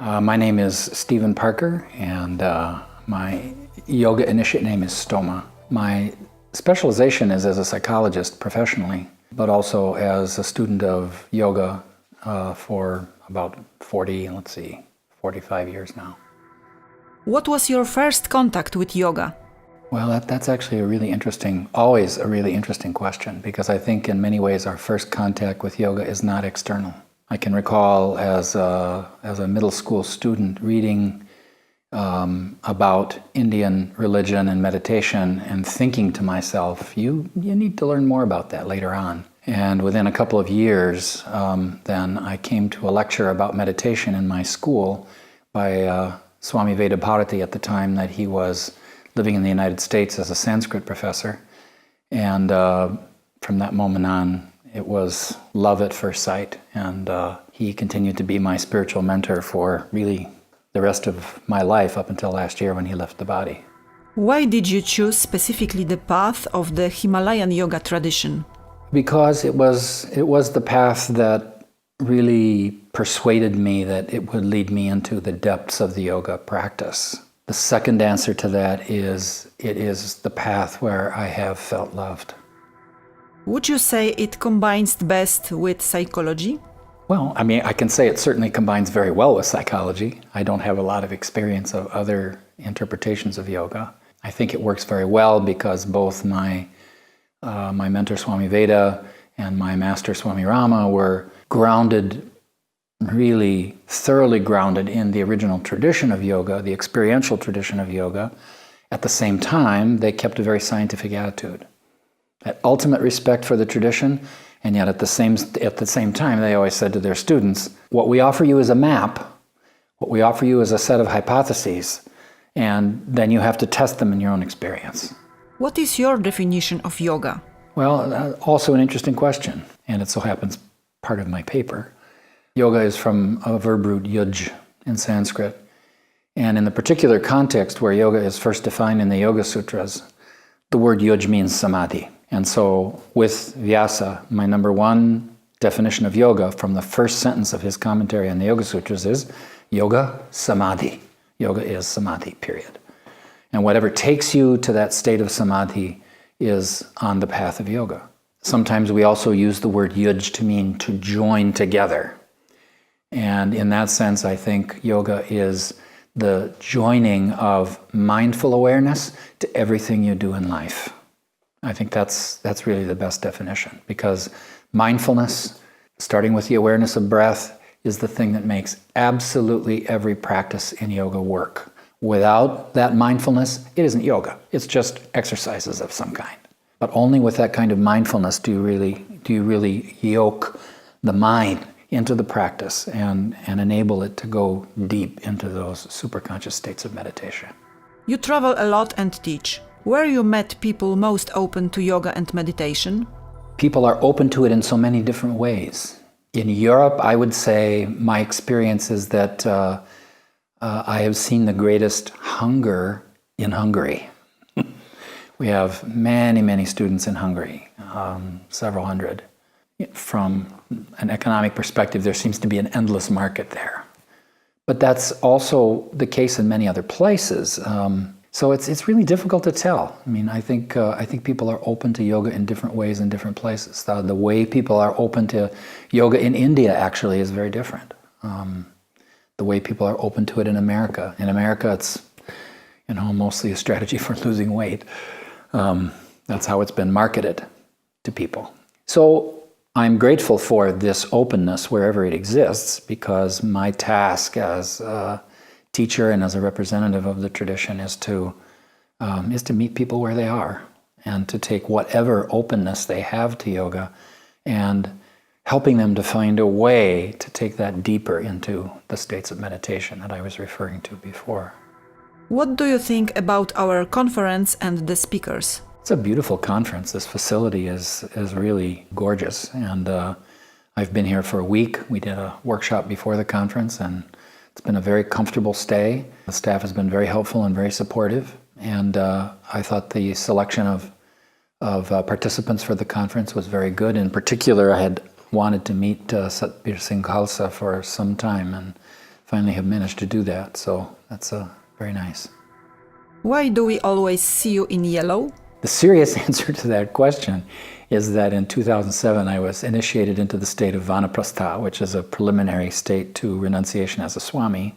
My name is Stephen Parker, and my yoga initiate name is Stoma. My specialization is as a psychologist professionally, but also as a student of yoga for about 45 years now. What was your first contact with yoga? Well, that's actually always a really interesting question, because I think in many ways our first contact with yoga is not external. I can recall as a middle school student reading about Indian religion and meditation and thinking to myself, you need to learn more about that later on. And within a couple of years, then I came to a lecture about meditation in my school by Swami Vedabharati at the time that he was living in the United States as a Sanskrit professor. And from that moment on, it was love at first sight, and he continued to be my spiritual mentor for really the rest of my life up until last year when he left the body. Why did you choose specifically the path of the Himalayan yoga tradition? Because it was the path that really persuaded me that it would lead me into the depths of the yoga practice. The second answer to that is it is the path where I have felt loved. Would you say it combines best with psychology? Well, I mean, I can say it certainly combines very well with psychology. I don't have a lot of experience of other interpretations of yoga. I think it works very well because both my mentor Swami Veda and my master Swami Rama were grounded, really thoroughly grounded in the original tradition of yoga, the experiential tradition of yoga. At the same time, they kept a very scientific attitude. That ultimate respect for the tradition, and yet at the same time, they always said to their students, what we offer you is a map, what we offer you is a set of hypotheses, and then you have to test them in your own experience. What is your definition of yoga? Well, also an interesting question, and it so happens part of my paper. Yoga is from a verb root yuj in Sanskrit, and in the particular context where yoga is first defined in the Yoga Sutras, the word yuj means samadhi. And so with Vyasa, my number one definition of yoga from the first sentence of his commentary on the Yoga Sutras is yoga samadhi. Yoga is samadhi, period. And whatever takes you to that state of samadhi is on the path of yoga. Sometimes we also use the word yuj to mean to join together. And in that sense, I think yoga is the joining of mindful awareness to everything you do in life. I think that's really the best definition, because mindfulness, starting with the awareness of breath, is the thing that makes absolutely every practice in yoga work. Without that mindfulness, it isn't yoga. It's just exercises of some kind. But only with that kind of mindfulness do you really yoke the mind into the practice and enable it to go deep into those superconscious states of meditation. You travel a lot and teach. Where you met people most open to yoga and meditation? People are open to it in so many different ways. In Europe, I would say my experience is that I have seen the greatest hunger in Hungary. We have many, many students in Hungary, several hundred. From an economic perspective, there seems to be an endless market there. But that's also the case in many other places. So it's really difficult to tell. I mean, I think people are open to yoga in different ways in different places. The way people are open to yoga in India actually is very different. The way people are open to it in America. In America, it's mostly a strategy for losing weight. That's how it's been marketed to people. So I'm grateful for this openness wherever it exists, because my task as a teacher and as a representative of the tradition is to meet people where they are and to take whatever openness they have to yoga and helping them to find a way to take that deeper into the states of meditation that I was referring to before. What do you think about our conference and the speakers? It's a beautiful conference. This facility is really gorgeous, and I've been here for a week. We did a workshop before the conference, and it's been a very comfortable stay. The staff has been very helpful and very supportive, and I thought the selection of participants for the conference was very good. In particular, I had wanted to meet Satbir Singh Khalsa for some time, and finally have managed to do that. So that's very nice. Why do we always see you in yellow? The serious answer to that question is that in 2007 I was initiated into the state of Vanaprastha, which is a preliminary state to renunciation as a Swami,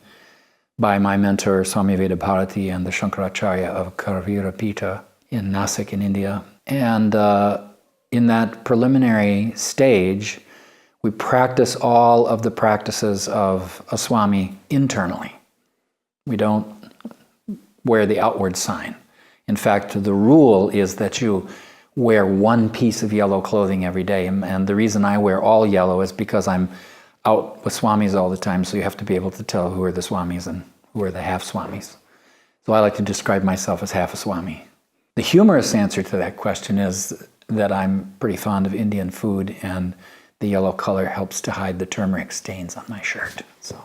by my mentor Swami Vedabharati and the Shankaracharya of Karavira Pita in Nasik in India. And in that preliminary stage, we practice all of the practices of a Swami internally. We don't wear the outward sign. In fact, the rule is that you wear one piece of yellow clothing every day. And the reason I wear all yellow is because I'm out with Swamis all the time, so you have to be able to tell who are the Swamis and who are the half Swamis. So I like to describe myself as half a Swami. The humorous answer to that question is that I'm pretty fond of Indian food, and the yellow color helps to hide the turmeric stains on my shirt. So